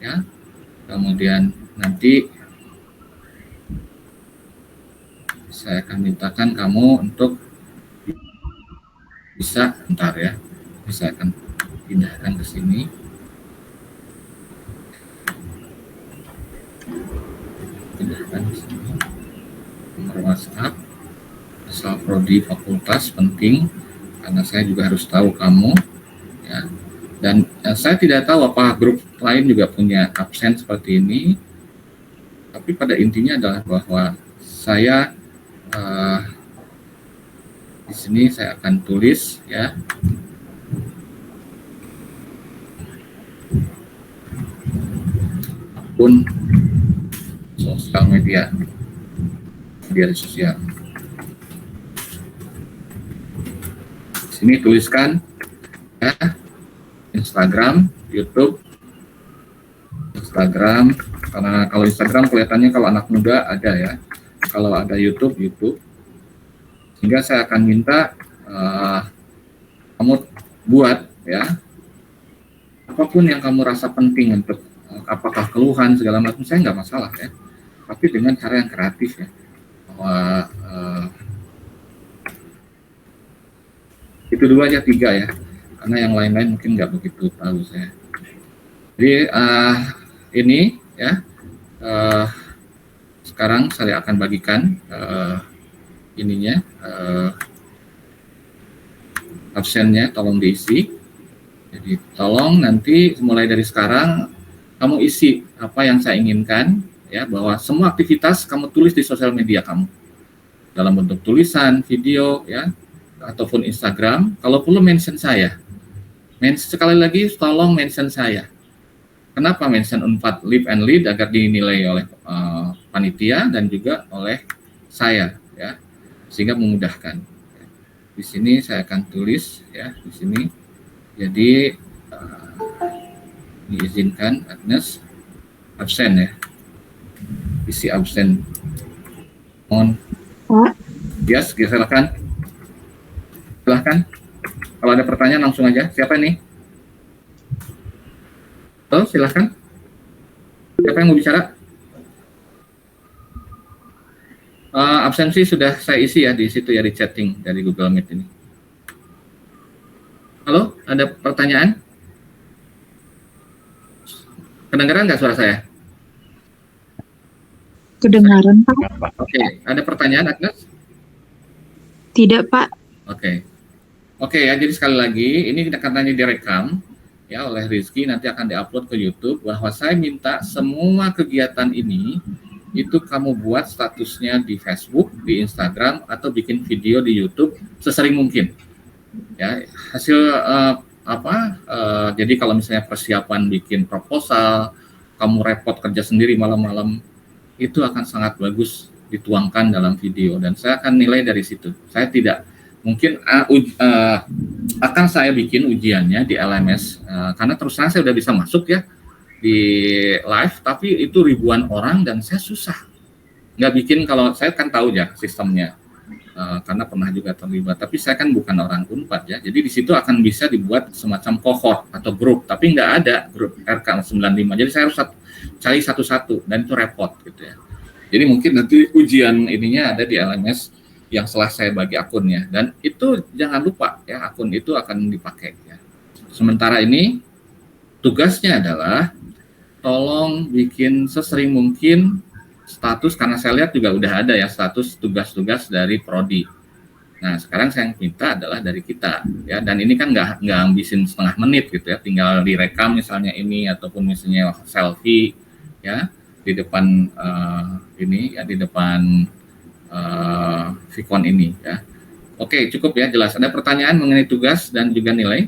ya. Kemudian nanti saya akan mintakan kamu untuk bisa, bentar ya, saya akan pindahkan ke sini. Pindahkan ke sini. Nomor WhatsApp, asal prodi fakultas penting, karena saya juga harus tahu kamu, ya. Dan saya tidak tahu apa grup lain juga punya absen seperti ini, tapi pada intinya adalah bahwa saya di sini saya akan tulis ya, akun sosial media sosial. Di sini tuliskan ya, Instagram, YouTube, Instagram, karena kalau Instagram kelihatannya kalau anak muda ada ya, kalau ada YouTube. Sehingga saya akan minta kamu buat ya, apapun yang kamu rasa penting untuk apakah keluhan segala macam, saya nggak masalah ya, tapi dengan cara yang kreatif ya, bahwa itu dulu aja, 3 ya, karena yang lain-lain mungkin nggak begitu tahu saya. Jadi ini ya, sekarang saya akan bagikan ininya, absennya tolong diisi. Jadi tolong nanti mulai dari sekarang kamu isi apa yang saya inginkan ya, bahwa semua aktivitas kamu tulis di sosial media kamu dalam bentuk tulisan, video ya, ataupun Instagram. Kalau perlu mention saya. Sekali lagi tolong mention saya. Kenapa mention Unpad Live and Lead? Agar dinilai oleh panitia dan juga oleh saya ya, sehingga memudahkan. Di sini saya akan tulis ya, di sini. Jadi diizinkan Agnes absen ya, isi absen. Mohon. Yes, silakan. Kalau ada pertanyaan langsung aja. Siapa ini? Oh, silakan. Siapa yang mau bicara? Absensi sudah saya isi ya di situ ya, di chatting dari Google Meet ini. Halo, ada pertanyaan? Kedengaran nggak suara saya? Kedengaran, Pak. Oke, ada pertanyaan, Agnes? Tidak, Pak. Oke ya, jadi sekali lagi, ini katanya direkam ya oleh Rizky, nanti akan diupload ke YouTube, bahwa saya minta semua kegiatan ini itu kamu buat statusnya di Facebook, di Instagram, atau bikin video di YouTube sesering mungkin. Ya, hasil jadi kalau misalnya persiapan bikin proposal, kamu repot kerja sendiri malam-malam, itu akan sangat bagus dituangkan dalam video, dan saya akan nilai dari situ. Saya tidak mungkin akan saya bikin ujiannya di LMS, karena terus terang saya udah bisa masuk ya di live, tapi itu ribuan orang dan saya susah nggak bikin. Kalau saya kan tahu ya sistemnya, karena pernah juga terlibat, tapi saya kan bukan orang Unpad ya, jadi di situ akan bisa dibuat semacam cohort atau grup, tapi nggak ada grup RK95, jadi saya harus cari satu-satu dan itu repot gitu ya. Jadi mungkin nanti ujian ininya ada di LMS yang setelah saya bagi akunnya, dan itu jangan lupa ya, akun itu akan dipakai ya. Sementara ini tugasnya adalah tolong bikin sesering mungkin status, karena saya lihat juga udah ada ya status tugas-tugas dari prodi. Nah sekarang saya minta adalah dari kita ya, dan ini kan nggak ngabisin setengah menit gitu ya, tinggal direkam misalnya ini, ataupun misalnya selfie ya di depan ini ya, di depan Vicon ini ya. Oke, cukup ya, jelas. Ada pertanyaan mengenai tugas dan juga nilai?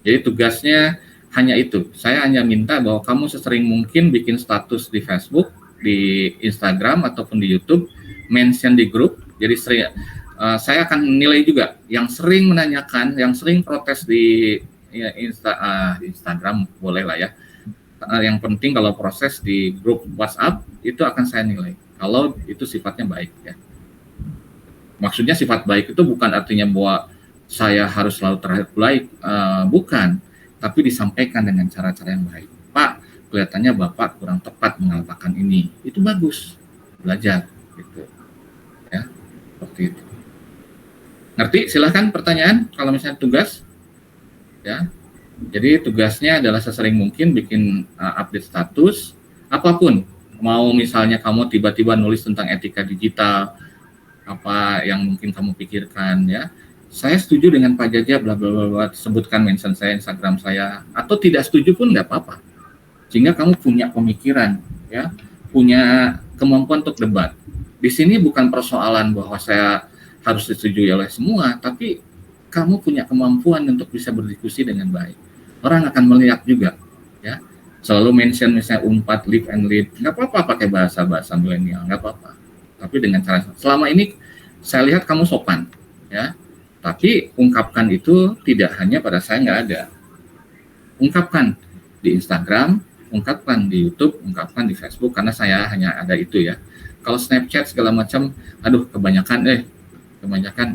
Jadi tugasnya hanya itu. Saya hanya minta bahwa kamu sesering mungkin bikin status di Facebook, di Instagram, ataupun di YouTube, mention di grup. Jadi saya akan nilai juga yang sering menanyakan, yang sering protes di ya, Instagram boleh lah ya. Yang penting kalau proses di grup WhatsApp itu akan saya nilai kalau itu sifatnya baik ya. Maksudnya sifat baik itu bukan artinya bahwa saya harus selalu terlihat baik, bukan. tapi disampaikan dengan cara-cara yang baik. Pak, kelihatannya Bapak kurang tepat mengatakan ini. Itu bagus. Belajar gitu. Ya, seperti itu. Ngerti? Silahkan pertanyaan kalau misalnya tugas. Ya. Jadi tugasnya adalah sesering mungkin bikin update status apapun. Mau misalnya kamu tiba-tiba nulis tentang etika digital, apa yang mungkin kamu pikirkan ya. Saya setuju dengan Pak Jaja bla bla bla, sebutkan mention saya, Instagram saya, atau tidak setuju pun nggak apa-apa. Sehingga kamu punya pemikiran ya, punya kemampuan untuk debat. Di sini bukan persoalan bahwa saya harus disetujui oleh semua, tapi kamu punya kemampuan untuk bisa berdiskusi dengan baik. Orang akan melihat juga ya. Selalu mention misalnya Unpad, live and lead, nggak apa-apa pakai bahasa milenial, nggak apa-apa. Tapi dengan cara selama ini saya lihat kamu sopan ya, tapi ungkapkan itu tidak hanya pada saya, nggak ada, ungkapkan di Instagram, ungkapkan di YouTube, ungkapkan di Facebook, karena saya hanya ada itu ya. Kalau Snapchat segala macam, aduh kebanyakan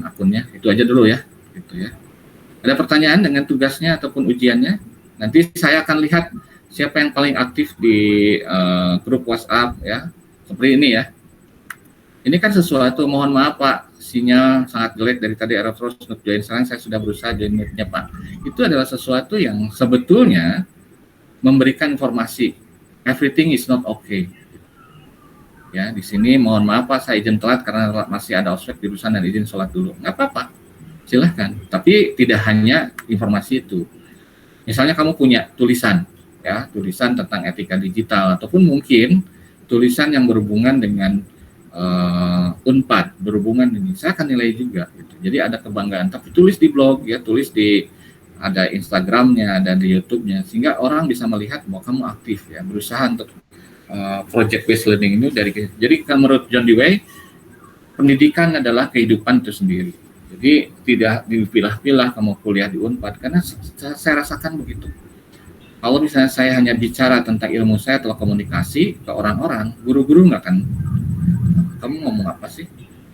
akunnya, itu aja dulu ya gitu ya. Ada pertanyaan dengan tugasnya ataupun ujiannya? Nanti saya akan lihat siapa yang paling aktif di grup WhatsApp ya, seperti ini ya. Ini kan sesuatu, mohon maaf Pak, sinyal sangat jelek dari tadi error terus untuk join. Sekarang saya sudah berusaha join meet-nya Pak. Itu adalah sesuatu yang sebetulnya memberikan informasi. Everything is not okay. Ya, di sini mohon maaf Pak, saya izin telat karena masih ada ospek jurusan dan izin sholat dulu. Nggak apa-apa, silahkan. Tapi tidak hanya informasi itu. Misalnya kamu punya tulisan, ya, tulisan tentang etika digital, ataupun mungkin tulisan yang berhubungan dengan Unpad, berhubungan ini, saya akan nilai juga gitu. Jadi ada kebanggaan, tapi tulis di blog ya, tulis di, ada Instagramnya, ada di YouTube-nya, sehingga orang bisa melihat bahwa kamu aktif ya, berusaha untuk project based learning ini dari. Jadi menurut John Dewey, pendidikan adalah kehidupan itu sendiri. Jadi tidak dipilah-pilah kamu kuliah di Unpad, karena saya rasakan begitu. Kalau misalnya saya hanya bicara tentang ilmu saya telekomunikasi ke orang-orang, guru-guru nggak akan, kamu ngomong apa sih?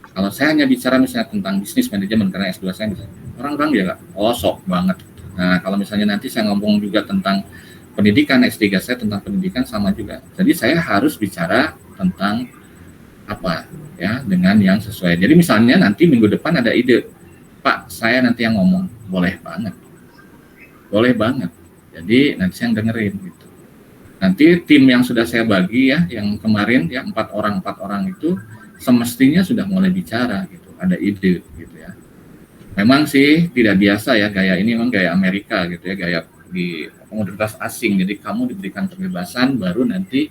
Kalau saya hanya bicara misalnya tentang bisnis manajemen, karena S2 saya bisa, orang-orang dia nggak, oh sok banget. Nah kalau misalnya nanti saya ngomong juga tentang pendidikan, S3 saya tentang pendidikan sama juga. Jadi saya harus bicara tentang apa ya, dengan yang sesuai. Jadi misalnya nanti minggu depan ada ide, Pak saya nanti yang ngomong, boleh banget. Jadi nanti saya yang dengerin gitu. Nanti tim yang sudah saya bagi ya, yang kemarin ya 4 orang itu semestinya sudah mulai bicara gitu, ada ide gitu ya. Memang sih tidak biasa ya, gaya ini memang gaya Amerika gitu ya, gaya di komoditas asing. Jadi kamu diberikan kebebasan, baru nanti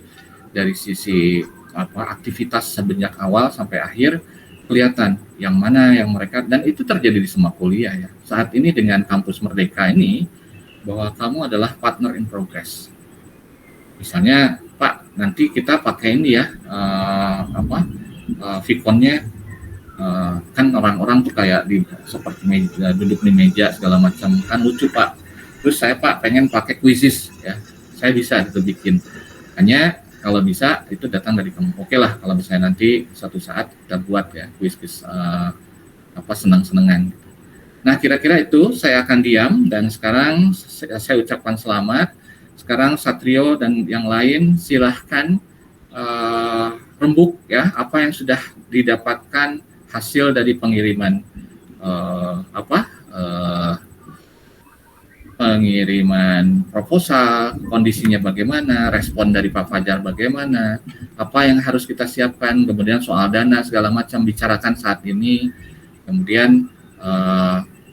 dari sisi aktivitas sejak awal sampai akhir kelihatan yang mana yang mereka, dan itu terjadi di semua kuliah ya. Saat ini dengan kampus Merdeka ini, bahwa kamu adalah partner in progress. Misalnya, Pak, nanti kita pakai ini ya, Vicon-nya, kan orang-orang tuh kayak seperti meja, duduk di meja segala macam, kan lucu Pak. Terus saya Pak pengen pakai quizzes ya, saya bisa itu bikin. Hanya kalau bisa itu datang dari kamu. Oke lah, kalau misalnya nanti suatu saat kita buat ya quiz senang-senangan. Nah kira-kira itu saya akan diam, dan sekarang saya ucapkan selamat. Sekarang Satrio dan yang lain silahkan rembuk ya apa yang sudah didapatkan hasil dari pengiriman pengiriman proposal, kondisinya bagaimana, respon dari Pak Fajar bagaimana, apa yang harus kita siapkan, kemudian soal dana segala macam bicarakan saat ini. Kemudian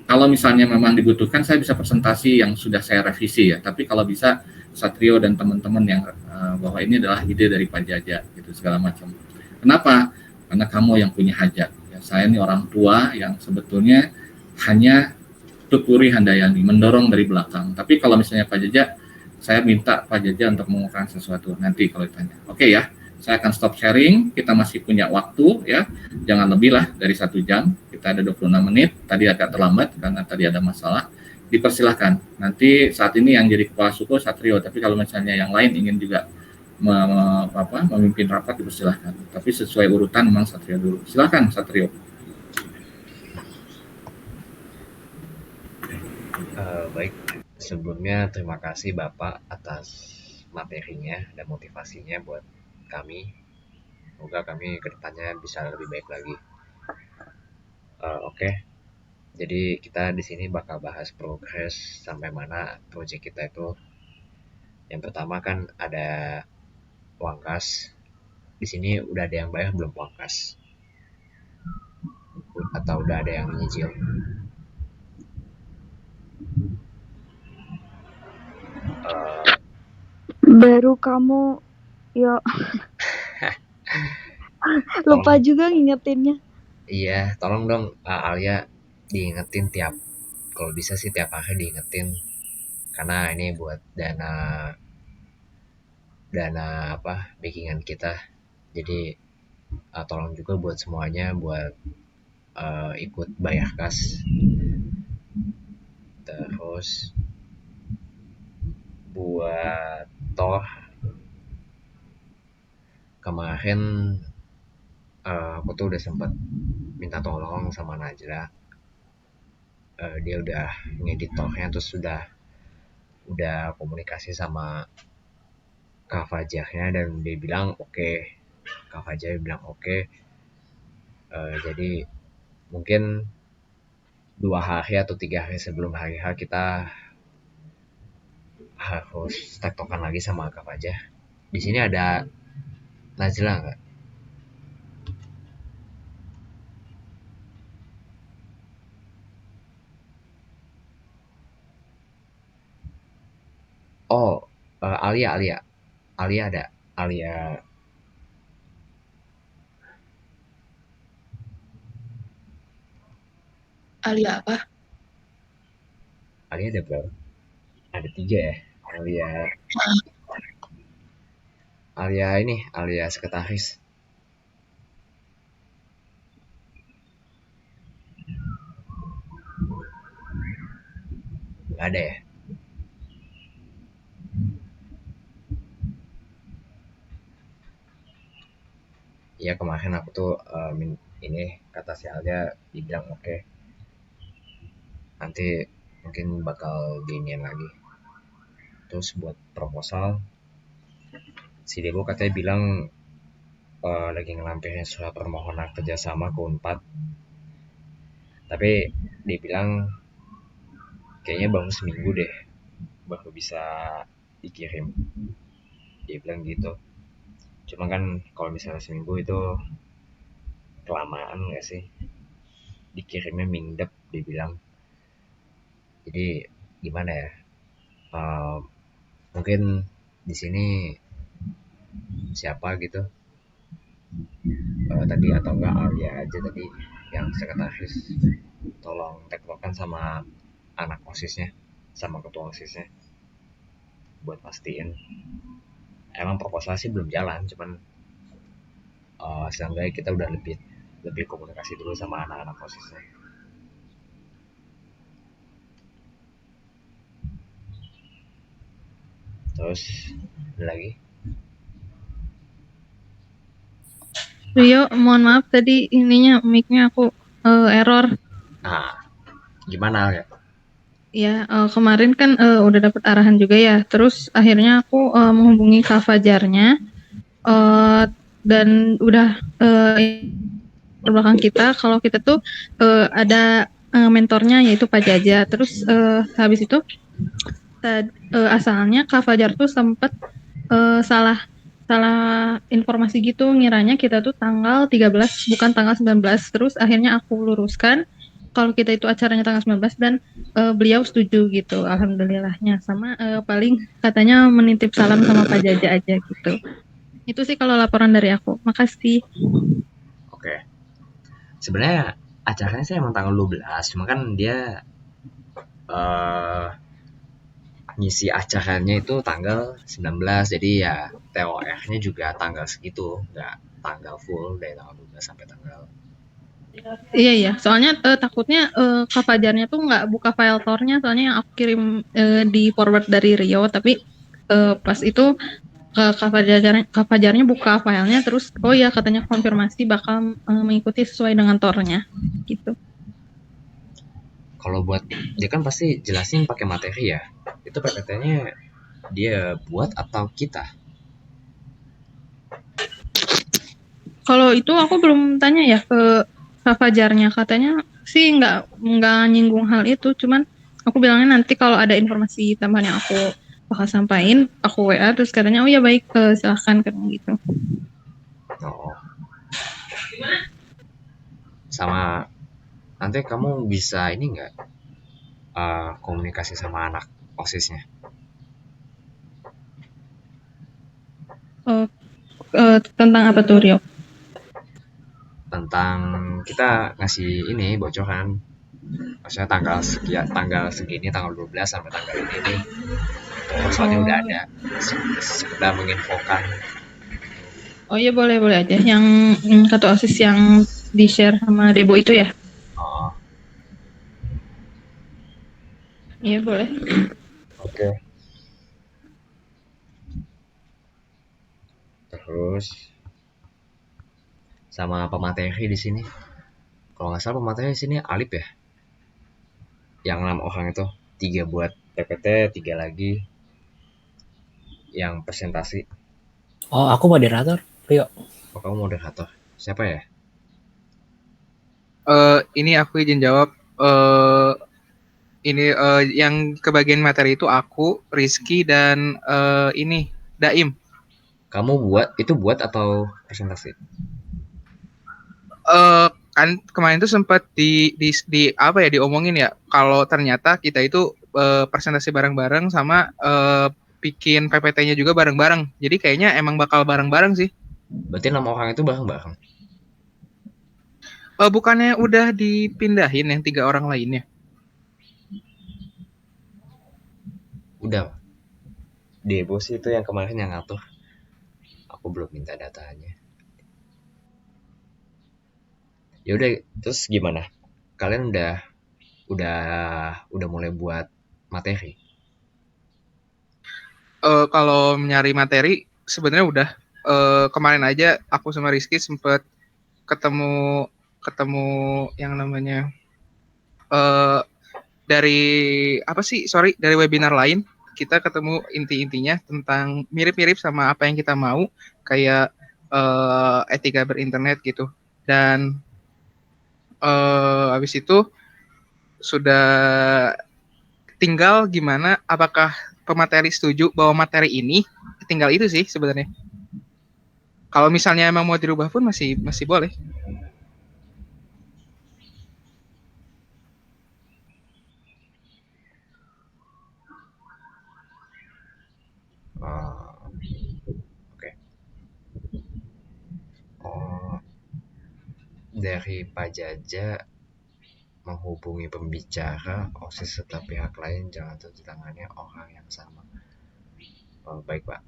kalau misalnya memang dibutuhkan, saya bisa presentasi yang sudah saya revisi ya. Tapi kalau bisa Satrio dan teman-teman yang bahwa ini adalah ide dari Pak Jaja gitu segala macam. Kenapa? Karena kamu yang punya hajat. Ya, saya ini orang tua yang sebetulnya hanya tuturi handayani, mendorong dari belakang. Tapi kalau misalnya Pak Jaja, saya minta Pak Jaja untuk mengumumkan sesuatu nanti kalau ditanya. Oke ya, saya akan stop sharing. Kita masih punya waktu ya, jangan lebih lah dari 1 jam. Kita ada 26 menit. Tadi agak terlambat karena tadi ada masalah. Dipersilahkan. Nanti saat ini yang jadi kepala suku Satrio. Tapi kalau misalnya yang lain ingin juga memimpin rapat, dipersilahkan. Tapi sesuai urutan memang Satrio dulu. Silakan Satrio. Baik, Sebelumnya terima kasih Bapak atas materinya dan motivasinya buat kami. Semoga kami kedepannya bisa lebih baik lagi. Oke. Jadi kita di sini bakal bahas progres sampai mana project kita itu. Yang pertama kan ada uang kas. Di sini udah ada yang bayar belum uang kas? Atau udah ada yang nyicil? Eh, Baru kamu, yo lupa tolong, juga ngingetinnya. iya, tolong dong Alia diingetin kalau bisa sih tiap hari diingetin karena ini buat dana dana apa backingan kita. Jadi tolong juga buat semuanya buat ikut bayar kas. Terus buat toh kemarin aku tuh udah sempat minta tolong sama Najla. Dia udah ngedit tohnya, terus udah komunikasi sama Kak Fajarnya dan dia bilang oke. Kak Fajar bilang oke. Jadi mungkin 2 hari atau 3 hari sebelum hari H kita harus tektokan lagi sama Kak Fajar. Di sini ada Najla nggak? Oh, Alia ada. Alia Alia apa? Alia ada berapa? Ada 3 ya. Alia sekretaris. Nggak ada ya? Iya kemarin aku tuh ini kata si Alia dibilang oke. Nanti mungkin bakal diinian lagi. Terus buat proposal si Debo katanya bilang lagi ngelampirin surat permohonan kerjasama ke Unpad. Tapi dia bilang kayaknya baru seminggu deh baru bisa dikirim. Dia bilang gitu. Cuma kan kalau misalnya seminggu itu kelamaan nggak sih? Dikirimnya mindep dia bilang. Jadi gimana ya? Uh, Mungkin di sini siapa gitu tadi atau enggak Alia aja tadi yang sekretaris tolong tektokan sama anak osisnya sama ketua osisnya buat pastiin emang proposal sih belum jalan cuman seenggaknya kita udah lebih komunikasi dulu sama anak-anak osisnya. Terus ada lagi Rio, mohon maaf tadi ininya mic-nya aku error. Gimana ya? Ya, kemarin kan udah dapat arahan juga ya. Terus akhirnya aku menghubungi Kak Fajarnya dan udah belakang kita kalau kita tuh ada mentornya yaitu Pak Jaja. Terus habis itu asalnya Kak Fajar tuh sempat salah informasi gitu, ngiranya kita tuh tanggal 13 bukan tanggal 19. Terus akhirnya aku luruskan kalau kita itu acaranya tanggal 19 dan beliau setuju gitu, alhamdulillahnya. Sama paling katanya menitip salam sama Pak Jaja aja gitu. Itu sih kalau laporan dari aku. Makasih. Oke. Sebenarnya acaranya sih emang tanggal 12, cuma kan dia ngisi acaranya itu tanggal 19, jadi ya TOR-nya juga tanggal segitu, nggak tanggal full dari tanggal 12 sampai tanggal. Iya, soalnya takutnya Kak Fajarnya tuh nggak buka file tornya, soalnya yang aku kirim di forward dari Rio, tapi pas itu Kak Fajarnya buka filenya, terus oh ya katanya konfirmasi bakal mengikuti sesuai dengan tornya, gitu. Kalau buat dia kan pasti jelasin pakai materi ya. Itu PPT-nya dia buat atau kita? Kalau itu aku belum tanya ya ke Kak Fajarnya, katanya sih nggak nyinggung hal itu, cuman aku bilangnya nanti kalau ada informasi tambahan yang aku bakal sampaikan, aku WA terus katanya oh ya baik, silahkan katanya gitu. Oh, sama nanti kamu bisa ini nggak komunikasi sama anak OSISnya Eh, tentang apa tuh Rio? tentang kita ngasih ini bocoran, maksudnya tanggal sekian, tanggal segini, tanggal 12 sampai tanggal ini nih proposalnya udah Oh, ada, sekedar menginfokan. oh iya boleh boleh aja. Yang satu OSIS yang di share sama Debo itu ya? Oh, Iya boleh. oke. Terus sama pemateri di sini, kalau nggak salah pemateri di sini Alip ya, yang 6 orang itu, 3 buat PPT, 3 lagi yang presentasi. Oh, aku moderator, Rio. Oh, kamu moderator, siapa ya? Ini aku izin jawab. Ini yang kebagian materi itu aku, Rizky, dan ini Daim. Kamu buat atau presentasi? Kan kemarin itu sempat di apa ya, diomongin ya, kalau ternyata kita itu presentasi bareng-bareng sama bikin PPT-nya juga bareng-bareng. Jadi kayaknya emang bakal bareng-bareng sih. Berarti 6 orang itu bareng-bareng. Bukannya udah dipindahin yang 3 orang lainnya? Udah, Debo sih itu yang kemarin yang ngatur. Aku belum minta datanya. Ya udah, terus gimana? Kalian udah mulai buat materi? Kalau nyari materi sebenarnya udah, kemarin aja aku sama Rizky sempet ketemu ketemu yang namanya dari apa sih, sorry, dari webinar lain. Kita ketemu inti-intinya tentang mirip-mirip sama apa yang kita mau, kayak etika berinternet gitu. Dan habis itu sudah tinggal gimana, apakah pemateri setuju bahwa materi ini, tinggal itu sih sebenarnya. Kalau misalnya emang mau dirubah pun masih masih boleh. Oke. Oh, dari Pak Jaja menghubungi pembicara OSIS serta pihak lain jangan ditangani orang yang sama. Oh, baik Pak.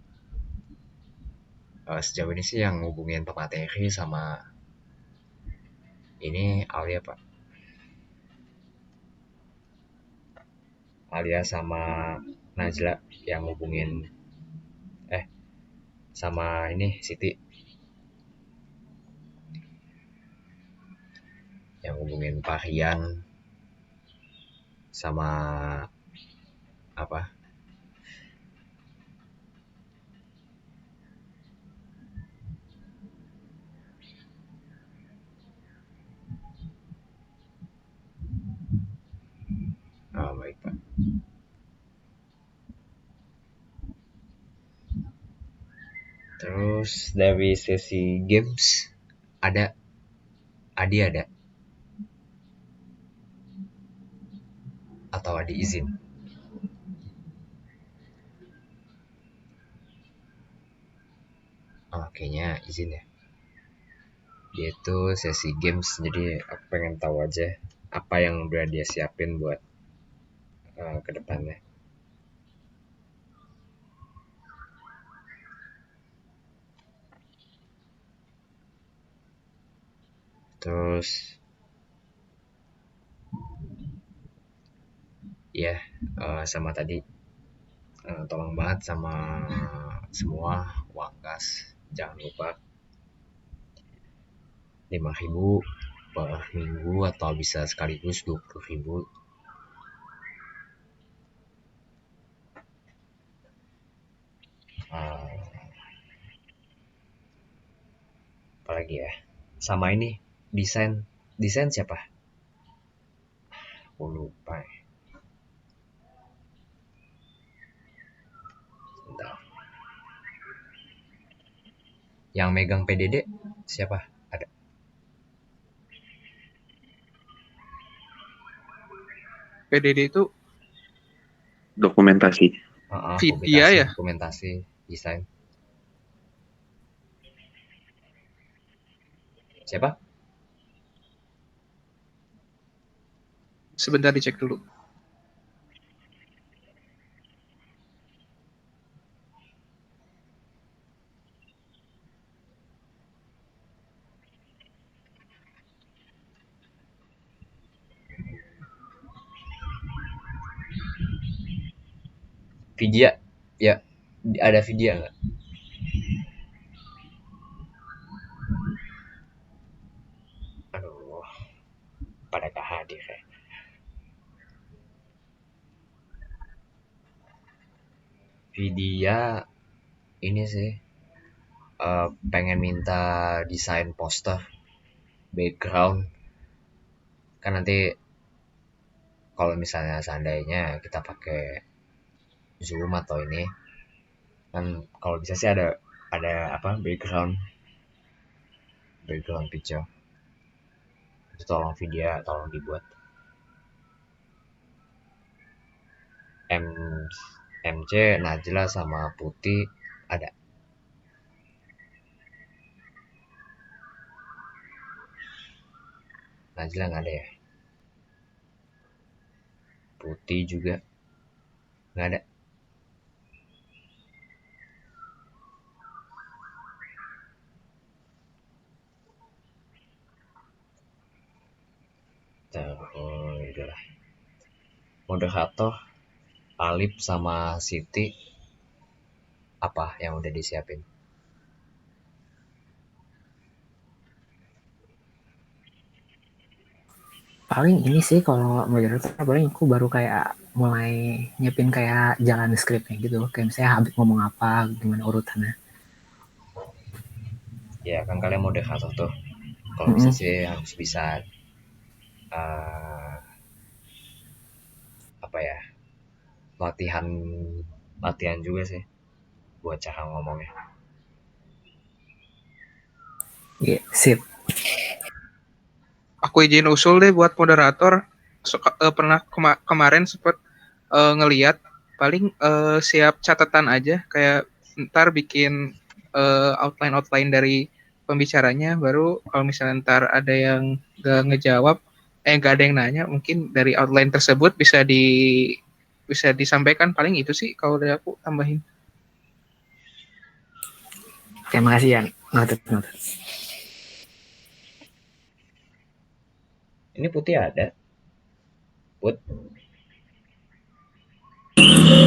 Sejauh ini sih yang ngubungin pemateri sama ini Alia Pak. Alia sama Najla yang ngubungin sama ini Siti yang ngubungin Pak Rian sama apa baik Pak. Terus dari sesi games ada Adi ada atau Adi izin? Kayaknya izin ya. Dia itu sesi games, jadi aku pengen tahu aja apa yang udah dia siapin buat ke depannya. Terus ya sama tadi tolong banget sama semua uang kas jangan lupa 5.000 per minggu atau bisa sekaligus 20.000. Eh, apalagi ya, sama ini desain siapa, aku lupa ya. Bentar. Yang megang PDD siapa, ada? PDD itu Dokumentasi. Vidya ya? Dokumentasi desain siapa? Sebentar dicek dulu. Vidya ya, ada Vidya nggak? Aduh, pada gak hadir ya. Vidya ini sih pengen minta desain poster background, kan nanti kalau misalnya seandainya kita pakai Zoom atau ini kan, kalau bisa sih ada apa, background picture itu, tolong Vidya tolong dibuat. MC Najla sama Putih ada. Najla nggak ada ya, Putih juga nggak ada. Terus itulah moderator Alip sama Siti, apa yang udah disiapin? Paling ini sih kalau moderator paling aku baru kayak mulai nyiapin kayak jalan skripnya gitu. Kayak misalnya habis ngomong apa, gimana urutannya. Ya kan kalian moderator tuh, kalau bisa sih harus bisa apa ya, latihan juga sih buat cara ngomongnya. Iya, sip. Aku izin usul deh buat moderator. Pernah kemarin sempet ngeliat, paling siap catatan aja, kayak ntar bikin outline dari pembicaranya, baru kalau misalnya ntar ada yang gak ngejawab, gak ada yang nanya, mungkin dari outline tersebut bisa disampaikan. Paling itu sih kalau dari aku tambahin. Terima kasih ya, noted. Ini Putih ada? Put?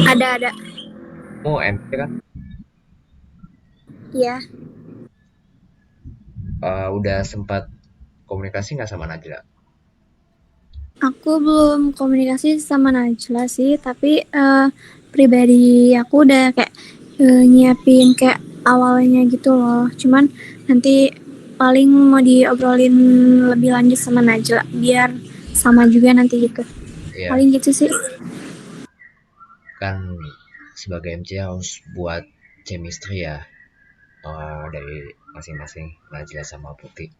Ada. Oh, MC kan? Iya. Udah sempat komunikasi nggak sama Najla? Aku belum komunikasi sama Najla sih, tapi pribadi aku udah kayak nyiapin kayak awalnya gitu loh. Cuman nanti paling mau diobrolin lebih lanjut sama Najla biar sama juga nanti gitu. Iya. Paling gitu sih. Kan sebagai MC harus buat chemistry ya, dari masing-masing Najla sama Putih.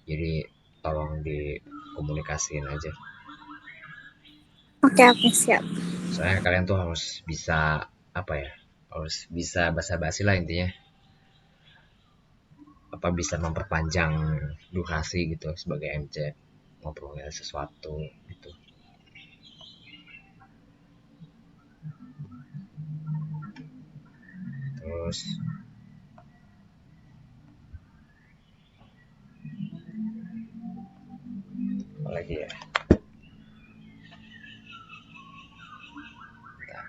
Jadi tolong dikomunikasiin aja. Oke, siap. Soalnya kalian tuh harus bisa apa ya? Harus bisa basa-basi lah intinya. Apa bisa memperpanjang durasi gitu sebagai MC, ngobrolnya sesuatu gitu. Terus apa lagi ya? Bentar.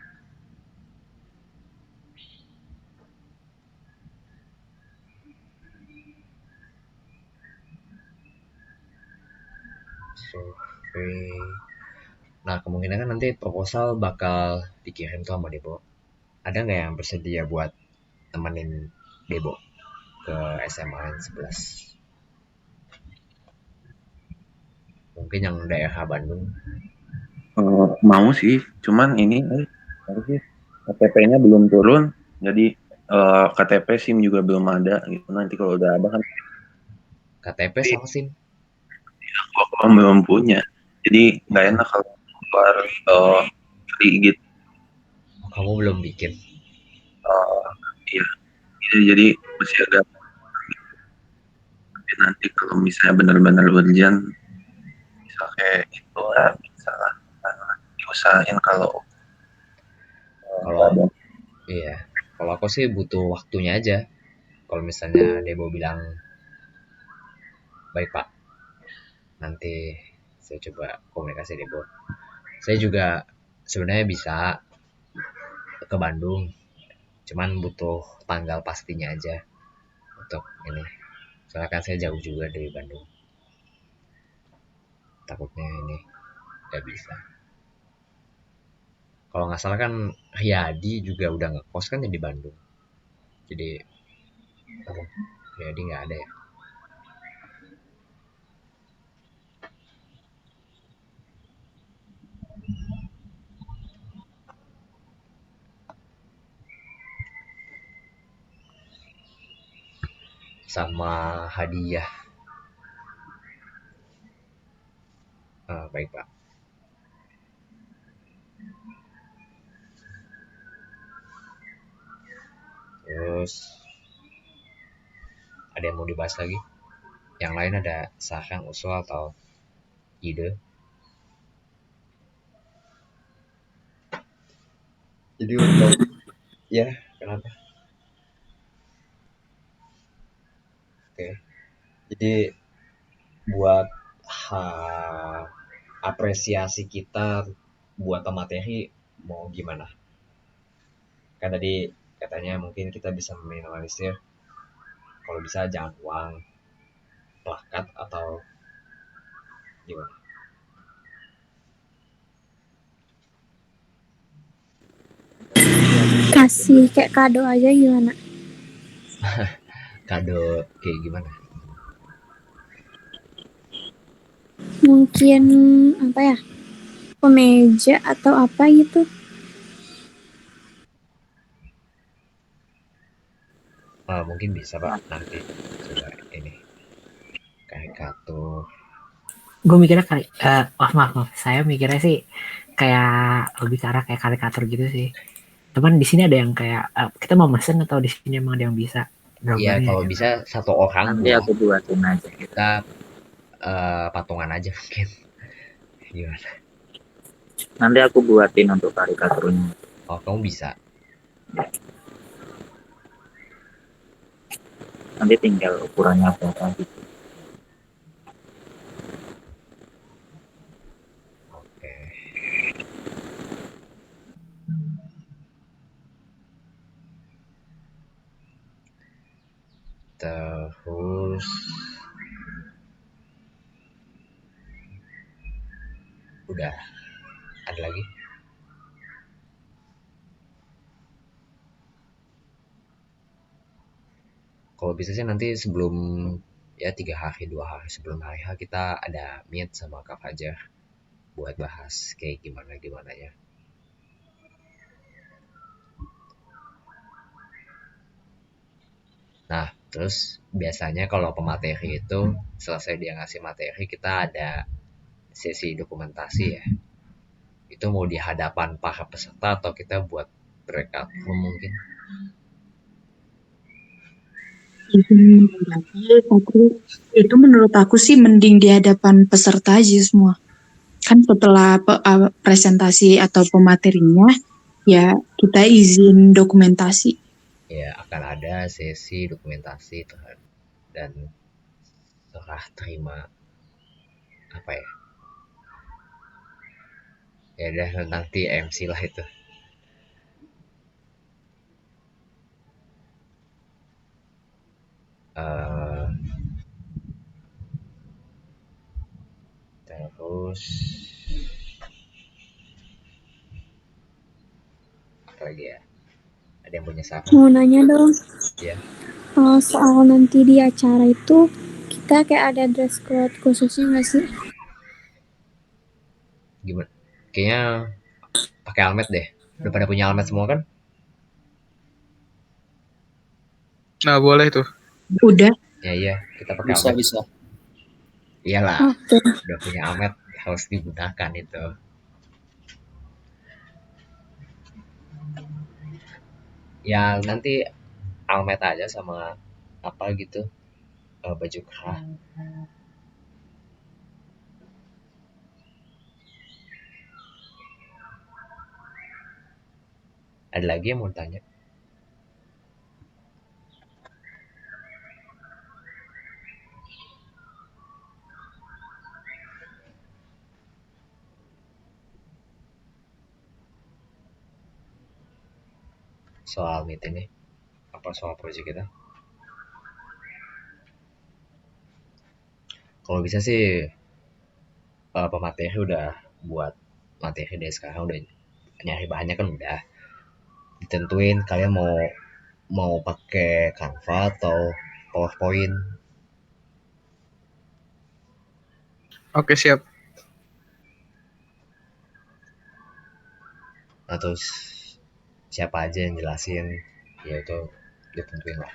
Survei. Nah, kemungkinan kan nanti proposal bakal dikirim tuh sama Depo. Ada nggak yang bersedia buat temenin Debo ke SMA 11. Mungkin yang daerah Bandung. Mau sih, cuman ini harusnya KTP-nya belum turun, jadi KTP SIM juga belum ada gitu. Nanti kalau udah ada kan KTP sama SIM. aku belum punya, jadi nggak enak kalau keluar beli gitu. Kamu belum bikin. Iya, jadi masih agak. Tapi nanti kalau misalnya benar-benar urgent, bisa kayak itu lah, bisa lah. Diusahain kalau Kalau ada. iya, kalau aku sih butuh waktunya aja. Kalau misalnya Debo bilang baik Pak, nanti saya coba komunikasi Debo. Saya juga sebenarnya bisa ke Bandung, cuman butuh tanggal pastinya aja untuk ini. Soalnya kan saya jauh juga dari Bandung. Takutnya ini nggak bisa. Kalau nggak salah kan Riyadi juga udah ngekos kan ya di Bandung. Jadi Riyadi nggak ada ya. Sama hadiah. Baik Pak. Terus ada yang mau dibahas lagi? Yang lain ada saran, usul atau ide? Jadi untuk ya kenapa? Oke. Jadi buat apresiasi kita buat materi mau gimana? Kan tadi katanya mungkin kita bisa meminimalisir kalau bisa jangan uang, plakat atau gimana? Kasih kayak kado aja gimana? Kado kayak gimana? Mungkin apa ya? Kemeja atau apa gitu? Mungkin bisa Pak nanti coba ini karikatur. Gue mikirnya kali, maaf, saya mikirnya sih kayak lebih ke arah kayak karikatur gitu sih. Cuman di sini ada yang kayak kita mau mesen atau di sini emang ada yang bisa Iya gambarnya? kalau bisa satu orang Nanti aku buatin aja. kita patungan aja mungkin. Gimana? Nanti aku buatin untuk karikaturnya. Oh kamu bisa. Nanti tinggal ukurannya berapa gitu. Oke. Terus udah ada lagi? Kalau bisa sih nanti sebelum ya 3 hari 2 hari sebelum hari H kita ada meet sama Kak Fajar buat bahas kayak gimana gimana ya. Nah terus biasanya kalau pemateri itu selesai dia ngasih materi kita ada sesi dokumentasi ya. Itu mau di hadapan para peserta atau kita buat breakout room mungkin? Itu menurut aku sih mending di hadapan peserta aja semua. Kan setelah presentasi atau pematerinya, ya kita izin dokumentasi. Ya akan ada sesi dokumentasi dan serah terima apa ya? Ya udah nanti MC lah itu. Eh, terus apa lagi ya? Ada Ada yang punya saran? Mau nanya dong, Ya. soal nanti di acara itu kita kayak ada dress code khususnya nggak sih? Gimana? Kayaknya pakai helmet deh. Udah pada punya helmet semua kan? Nah, boleh tuh. Udah. Ya iya, kita pakai Bisa, helmet. bisa. Iyalah, Oke. udah punya helmet harus digunakan itu. Ya nanti helmet aja sama apa gitu, baju kerah. Ada lagi yang mau tanya? Soal meet ini? Apa soal project kita? Kalau bisa sih pemateri udah buat materi dari sekarang, udah nyari bahannya kan udah ditentuin kalian mau pakai Canva atau PowerPoint. Oke, siap. Nah terus siapa aja yang jelasin, ya itu ditentuin lah.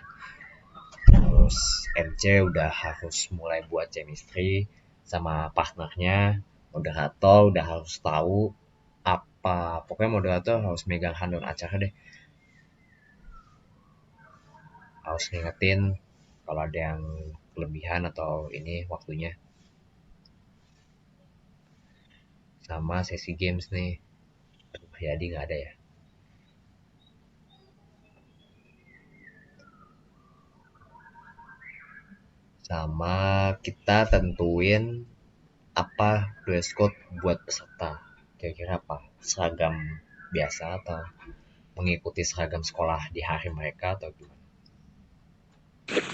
Terus MC udah harus mulai buat chemistry sama partnernya. Moderator udah harus tahu apa, pokoknya moderator harus megang handle acara deh. Harus ngingetin kalau ada yang kelebihan atau ini waktunya. Sama sesi games nih. Jadi nggak ada ya. Sama kita tentuin apa dress code buat peserta. Kira-kira apa? Seragam biasa atau mengikuti seragam sekolah di hari mereka atau gimana?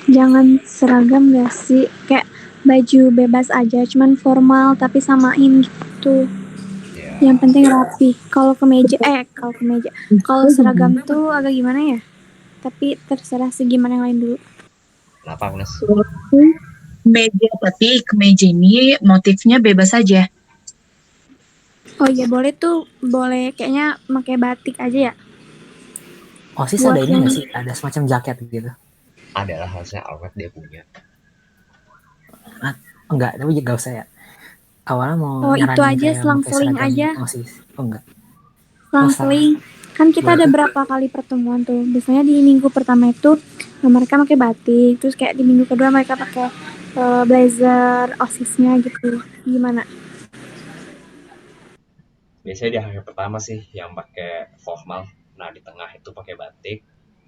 Jangan seragam gak sih? Kayak baju bebas aja, cuman formal tapi samain gitu. Ya, Yang penting rapi. Kalau kalau seragam tuh agak gimana ya? Tapi terserah sih gimana yang lain dulu. kenapa Agnes? Meja, tapi kemeja ini motifnya bebas saja. Oh iya boleh tuh, boleh kayaknya pakai batik aja ya. OSIS Buat ada ini yang- nggak sih? Ada semacam jaket gitu? Adalah harusnya Alfred dia punya. Enggak, tapi nggak usah ya. Awalnya mau Oh, itu nyaranin aja, kayak selang-seling pakai seragam aja. OSIS. Oh enggak. Selang-seling. Kan kita ada berapa kali pertemuan tuh. Biasanya di minggu pertama itu mereka pakai batik, terus kayak di minggu kedua mereka pakai blazer OSIS-nya gitu. Gimana? Biasanya di hari pertama sih yang pakai formal. Nah di tengah itu pakai batik.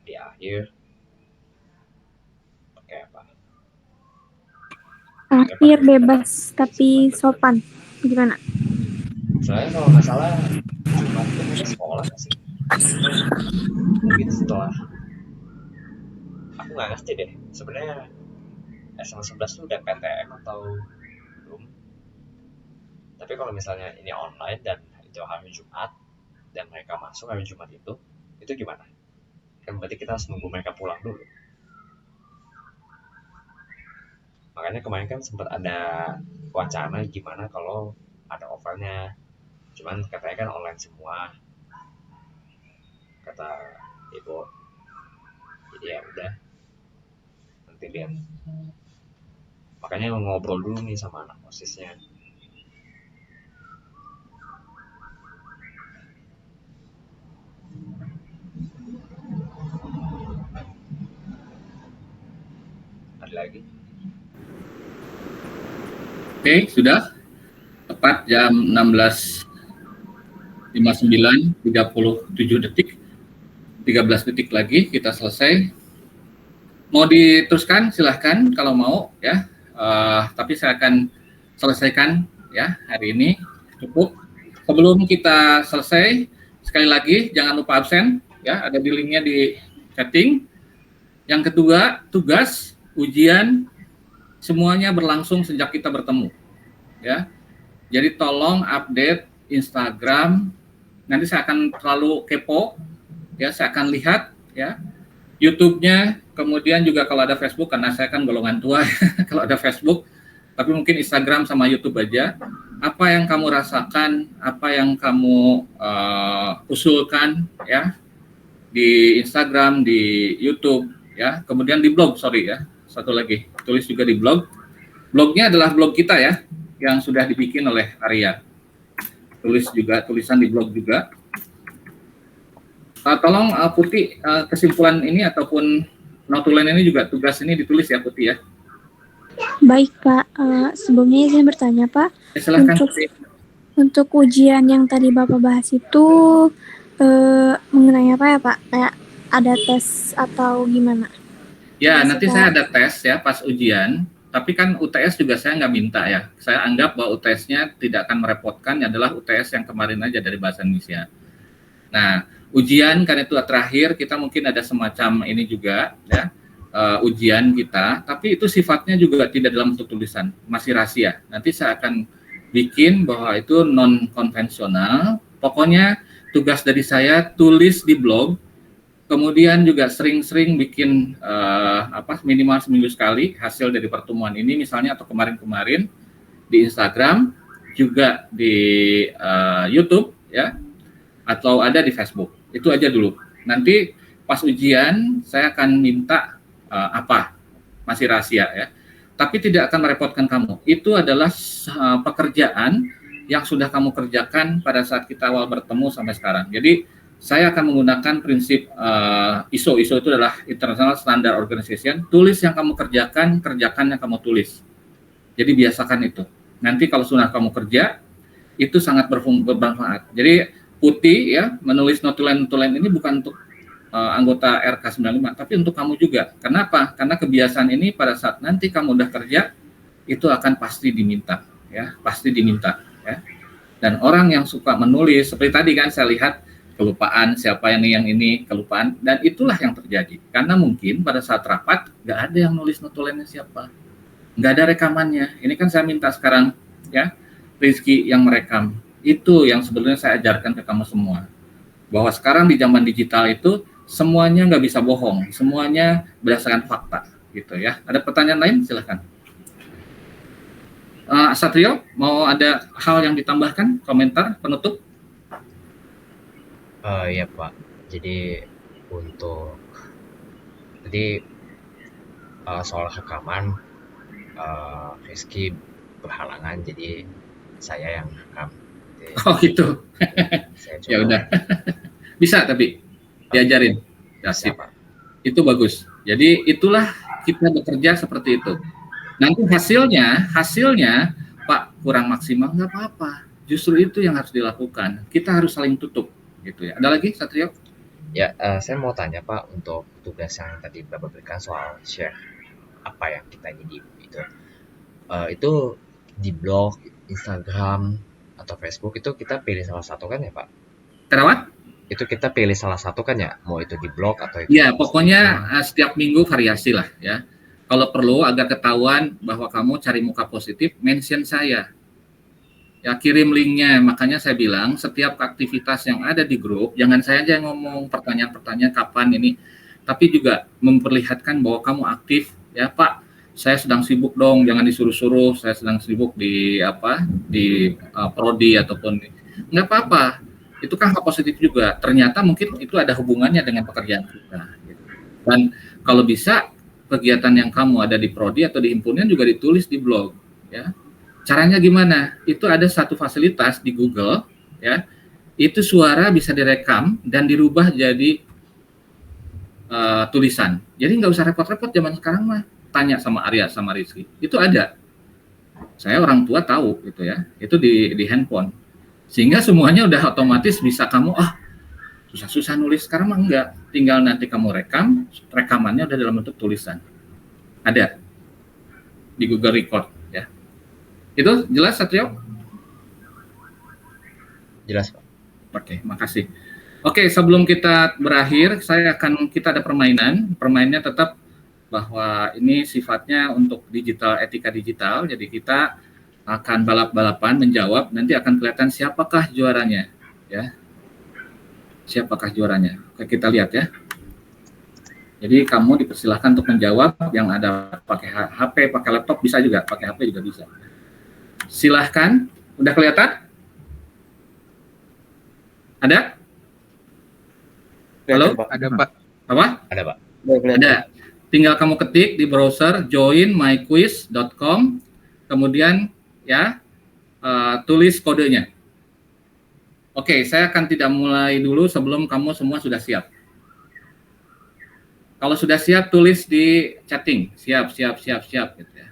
Di akhir pakai apa? Akhir bebas tapi sopan. Gimana? Soalnya kalau nggak salah Jumat itu mereka sekolah nggak sih? Mungkin setelah aku nggak ngerti deh. Sebenarnya SMA 11 tuh udah PTM atau belum? Tapi kalau misalnya ini online dan itu hari Jumat dan mereka masuk hari Jumat itu gimana? Kan berarti kita harus nunggu mereka pulang dulu. Makanya kemarin kan sempat ada wacana gimana kalau ada offernya, cuman katanya kan online semua, kata ibu. Jadi ya udah, nanti lihat. Makanya ngobrol dulu nih sama anak OSISnya. Ada lagi? Oke, sudah tepat jam 16.59, 37 detik. 13 detik lagi kita selesai. Mau diteruskan silahkan kalau mau ya. Tapi saya akan selesaikan ya hari ini cukup. Sebelum kita selesai, sekali lagi jangan lupa absen ya, ada di linknya di chatting. Yang kedua, tugas ujian semuanya berlangsung sejak kita bertemu ya. Jadi tolong update Instagram. Nanti saya akan terlalu kepo ya, saya akan lihat ya, YouTube-nya, kemudian juga kalau ada Facebook, karena saya kan golongan tua, kalau ada Facebook, tapi mungkin Instagram sama YouTube aja. Apa yang kamu rasakan, apa yang kamu usulkan, ya, di Instagram, di YouTube, ya, kemudian di blog, satu lagi, tulis juga di blog. Blognya adalah blog kita ya, yang sudah dibikin oleh Arya. Tulis juga, tulisan di blog juga. Tolong Putih, kesimpulan ini ataupun notulen ini juga tugas ini ditulis ya Putih ya. Baik Pak, sebelumnya izin bertanya Pak, Silahkan. untuk ujian yang tadi Bapak bahas itu mengenai apa ya Pak? Kayak ada tes atau gimana? Ya, Terus nanti Pak, saya ada tes ya pas ujian, tapi kan UTS juga saya nggak minta ya. Saya anggap bahwa UTS-nya tidak akan merepotkan, adalah UTS yang kemarin aja dari Bahasa Indonesia. Nah, ujian kan itu terakhir, kita mungkin ada semacam ini juga ya, ujian kita, tapi itu sifatnya juga tidak dalam bentuk tulisan, masih rahasia. Nanti saya akan bikin bahwa itu non konvensional. Pokoknya tugas dari saya tulis di blog, kemudian juga sering-sering bikin minimal seminggu sekali hasil dari pertemuan ini misalnya, atau kemarin-kemarin di Instagram, juga di YouTube ya, atau ada di Facebook. Itu aja dulu. Nanti pas ujian saya akan minta masih rahasia ya. Tapi tidak akan merepotkan kamu. Itu adalah pekerjaan yang sudah kamu kerjakan pada saat kita awal bertemu sampai sekarang. Jadi saya akan menggunakan prinsip ISO. ISO itu adalah International Standard Organization. Tulis yang kamu kerjakan, kerjakan yang kamu tulis. Jadi biasakan itu. Nanti kalau sudah kamu kerja, itu sangat bermanfaat. Jadi Putih ya, menulis notulen-notulen ini bukan untuk anggota RK95, tapi untuk kamu juga. Kenapa? Karena kebiasaan ini pada saat nanti kamu udah kerja, itu akan pasti diminta. Ya, pasti diminta. Ya. Dan orang yang suka menulis, seperti tadi kan saya lihat, kelupaan siapa yang ini kelupaan, dan itulah yang terjadi karena mungkin pada saat rapat nggak ada yang nulis notulennya siapa, nggak ada rekamannya. Ini kan saya minta sekarang ya, Rizky yang merekam. Itu yang sebenarnya saya ajarkan ke kamu semua, bahwa sekarang di zaman digital itu semuanya nggak bisa bohong, semuanya berdasarkan fakta gitu ya. Ada pertanyaan lain, silahkan. Satrio, mau ada hal yang ditambahkan, komentar penutup? Ya Pak, jadi untuk tadi soal rekaman, Rizky berhalangan, jadi saya yang rekam. Jadi, oh gitu. Ya udah. Bisa tapi diajarin. Bisa, Pak. Itu bagus. Jadi itulah kita bekerja seperti itu. Nanti hasilnya Pak kurang maksimal nggak apa-apa. Justru itu yang harus dilakukan. Kita harus saling tutup. Gitu ya. Ada lagi Satrio? Ya, saya mau tanya Pak, untuk tugas yang tadi Bapak berikan soal share apa yang kita jadi itu di blog, Instagram atau Facebook, itu kita pilih salah satu kan ya Pak? Kenapa? Itu kita pilih salah satu kan ya, mau itu di blog atau itu? Ya, pokoknya setiap minggu variasi lah ya. Kalau perlu agar ketahuan bahwa kamu cari muka positif, mention saya. Ya, kirim linknya. Makanya saya bilang setiap aktivitas yang ada di grup, jangan saya aja yang ngomong pertanyaan-pertanyaan kapan ini, tapi juga memperlihatkan bahwa kamu aktif. Ya Pak, saya sedang sibuk dong, jangan disuruh-suruh. Saya sedang sibuk di prodi ataupun nggak apa-apa. Itu kan hal positif juga. Ternyata mungkin itu ada hubungannya dengan pekerjaan kita. Gitu. Dan kalau bisa kegiatan yang kamu ada di prodi atau di himpunan juga ditulis di blog. Ya. Caranya gimana? Itu ada satu fasilitas di Google, ya. Itu suara bisa direkam dan dirubah jadi tulisan. Jadi nggak usah repot-repot zaman sekarang mah. Tanya sama Arya sama Rizky. Itu ada. Saya orang tua tahu gitu ya. Itu di handphone. Sehingga semuanya udah otomatis bisa kamu susah-susah nulis. Sekarang mah enggak. Tinggal nanti kamu rekamannya udah dalam bentuk tulisan. Ada di Google Record ya. Itu jelas Satrio? Jelas Pak. Oke, makasih. Oke, sebelum kita berakhir, kita ada permainan. Permainnya tetap bahwa ini sifatnya untuk etika digital. Jadi kita akan balap-balapan menjawab. Nanti akan kelihatan siapakah juaranya, ya. Siapakah juaranya? Oke, kita lihat ya. Jadi kamu dipersilahkan untuk menjawab, yang ada pakai HP, pakai laptop bisa juga, pakai HP juga bisa. Silahkan, udah kelihatan? Ada? Halo? Ada Pak. Apa? Ada Pak. Ada. Tinggal kamu ketik di browser joinmyquiz.com, kemudian ya tulis kodenya. Oke, saya akan tidak mulai dulu sebelum kamu semua sudah siap. Kalau sudah siap, tulis di chatting. Siap gitu ya.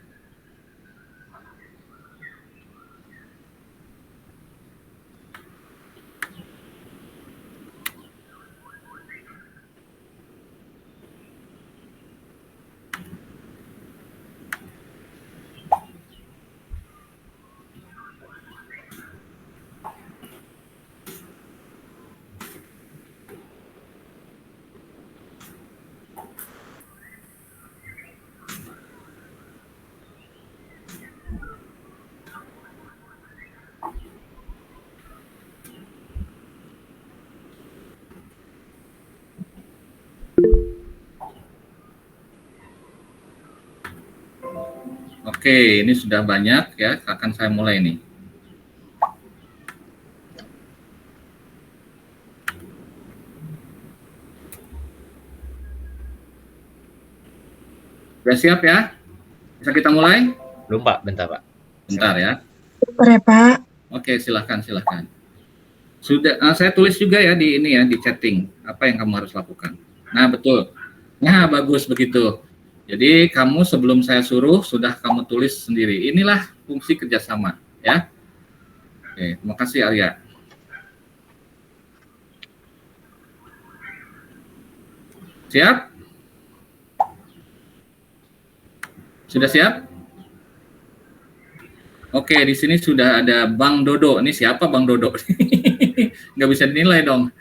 Oke, ini sudah banyak ya, akan saya mulai nih. Sudah siap ya? Bisa kita mulai? Belum Pak, bentar Pak. Bentar ya. Bentar ya Pak. Oke, silahkan. Sudah, saya tulis juga ya di ini ya, di chatting, apa yang kamu harus lakukan. Nah, betul. Nah, bagus begitu. Jadi, kamu sebelum saya suruh, sudah kamu tulis sendiri. Inilah fungsi kerjasama, ya. Oke, terima kasih Arya. Siap? Sudah siap? Oke, di sini sudah ada Bang Dodo. Ini siapa Bang Dodo? Nggak bisa dinilai dong.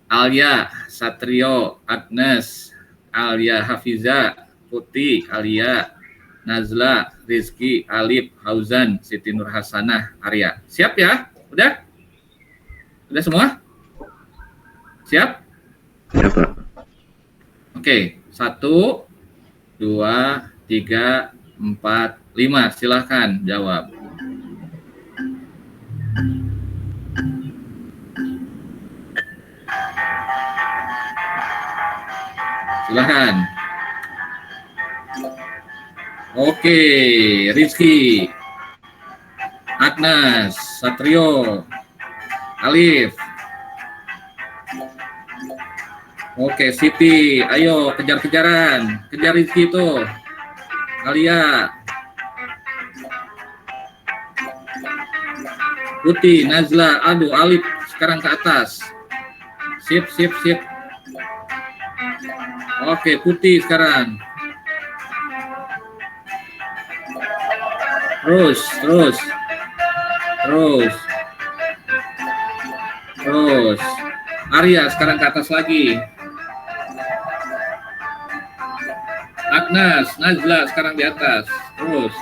Alia, Satrio, Agnes, Alia Hafiza, Putih, Alia, Nazla, Rizky, Alif, Hauzan, Siti Nur Hasanah, Arya. Siap ya? Udah? Udah semua? Siap? Ya Pak. Oke, 1, 2, 3, 4, 5. Silahkan jawab. Silahkan. Oke, Rizky, Agnes, Satrio, Alif. Oke, Siti, ayo kejar-kejaran, kejar Rizky itu. Alia, Putih, Nazla, aduh, Alif sekarang ke atas. Sip. Oke, Putih sekarang. Terus. Arya sekarang ke atas lagi. Agnes, Nazla sekarang di atas. Terus.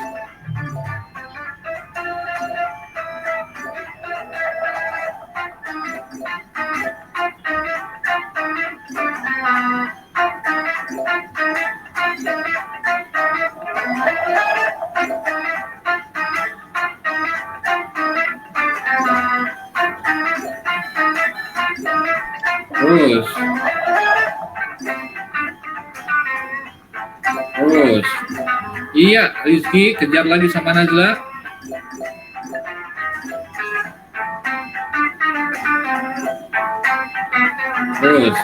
Terus. Iya, Rizky kejar lagi sama Nazla. Terus.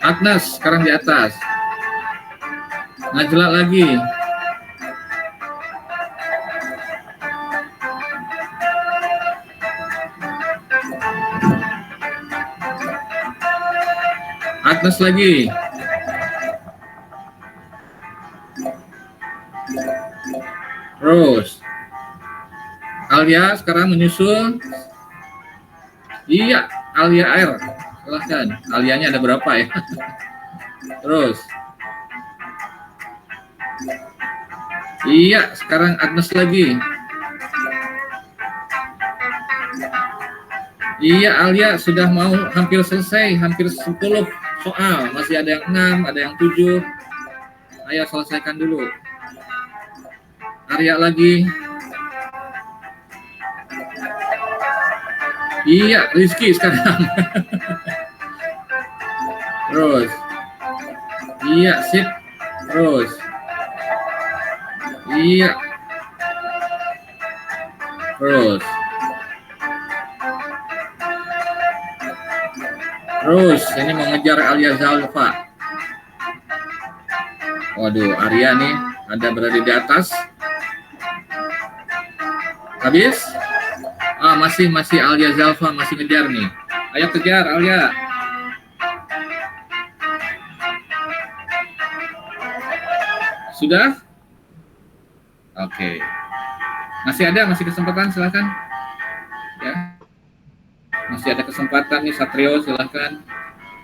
Agnes sekarang di atas. Najla lagi. Agnes lagi. Terus. Alia sekarang menyusul. Iya, Alia Air. Silahkan. Alianya ada berapa ya? Terus. Iya, sekarang Agnes lagi. Iya, Alia sudah mau hampir selesai, hampir 10 soal. Masih ada yang 6, ada yang 7. Ayo selesaikan dulu. Arya lagi. Iya, Rizky sekarang. Terus. Iya, sip. Terus. Iya. Terus. Terus, ini mau ngejar Alia Zalfa. Waduh, Arya nih ada berada di atas. Habis? Masih Alia Zalfa masih ngejar nih. Ayo kejar Alia. Sudah? Oke. Masih kesempatan, silakan. Ya. Masih ada kesempatan nih, Satrio, silakan.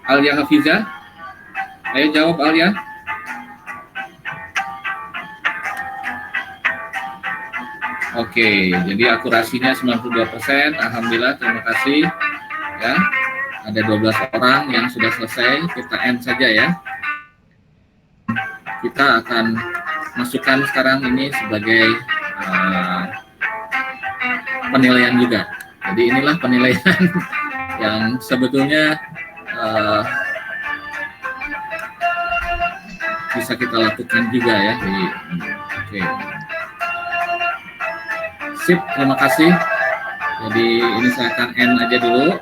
Alia Hafiza. Ayo jawab Alia. Oke, jadi akurasinya 92%. Alhamdulillah, terima kasih. Ya, ada 12 orang yang sudah selesai. Kita end saja ya. Kita akan masukkan sekarang ini sebagai penilaian juga. Jadi inilah penilaian yang sebetulnya bisa kita lakukan juga ya. Oke. Sip, terima kasih. Jadi ini saya akan end aja dulu.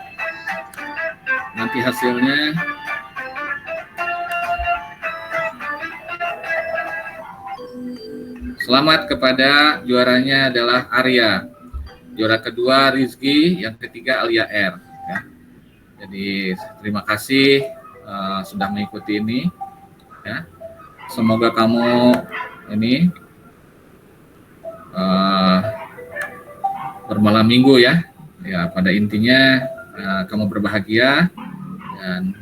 Nanti hasilnya selamat kepada juaranya adalah Arya. Juara kedua Rizky, yang ketiga Alia R. Ya. Jadi terima kasih sudah mengikuti ini. Ya. Semoga kamu ini bermalam minggu ya. Ya, pada intinya kamu berbahagia dan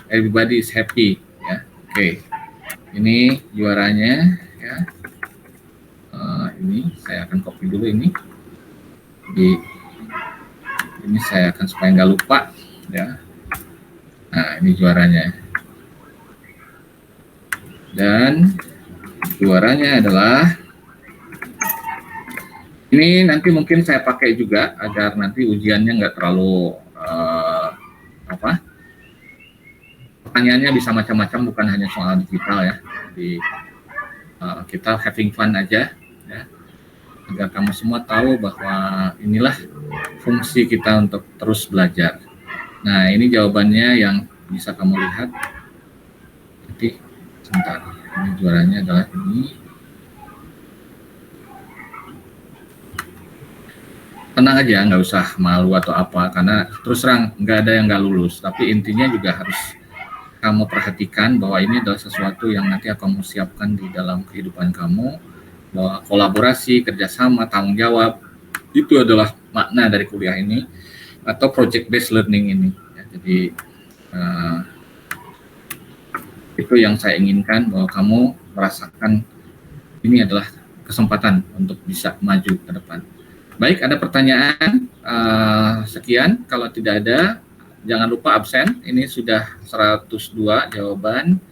everybody is happy ya. Oke. Ini juaranya ya. Ini saya akan copy dulu ini. Ini saya akan supaya nggak lupa ya. Nah, ini juaranya. Dan juaranya adalah ini, nanti mungkin saya pakai juga agar nanti ujiannya nggak terlalu pertanyaannya bisa macam-macam, bukan hanya soal digital ya. Jadi kita having fun aja ya, agar kamu semua tahu bahwa inilah fungsi kita untuk terus belajar. Nah, ini jawabannya yang bisa kamu lihat. Jadi sebentar, ini juaranya adalah ini. Tenang aja, nggak usah malu atau apa, karena terus terang nggak ada yang nggak lulus. Tapi intinya juga harus kamu perhatikan bahwa ini adalah sesuatu yang nanti akan kamu siapkan di dalam kehidupan kamu, bahwa kolaborasi, kerjasama, tanggung jawab itu adalah makna dari kuliah ini atau project based learning ini. Ya, jadi itu yang saya inginkan, bahwa kamu merasakan ini adalah kesempatan untuk bisa maju ke depan. Baik, ada pertanyaan? Sekian. Kalau tidak ada, jangan lupa absen. Ini sudah 102 jawaban.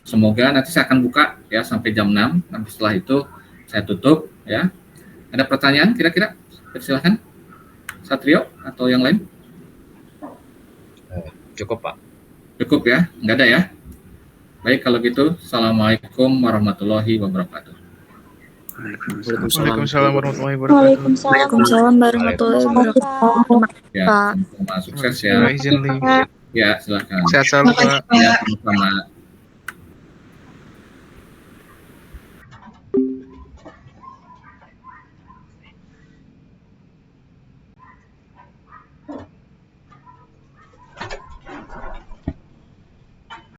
Semoga nanti saya akan buka ya sampai jam 6. Nanti setelah itu saya tutup ya. Ada pertanyaan kira-kira? Silakan. Satrio atau yang lain? Cukup, Pak. Cukup ya? Enggak ada ya? Baik, kalau gitu. Assalamualaikum warahmatullahi wabarakatuh. Waalaikumsalam warahmatullahi wabarakatuh. Waalaikumsalam warahmatullahi wabarakatuh. Ya, sukses ya. Izin, Ya, silakan. sehat selalu, Pak. Ya, sama-sama.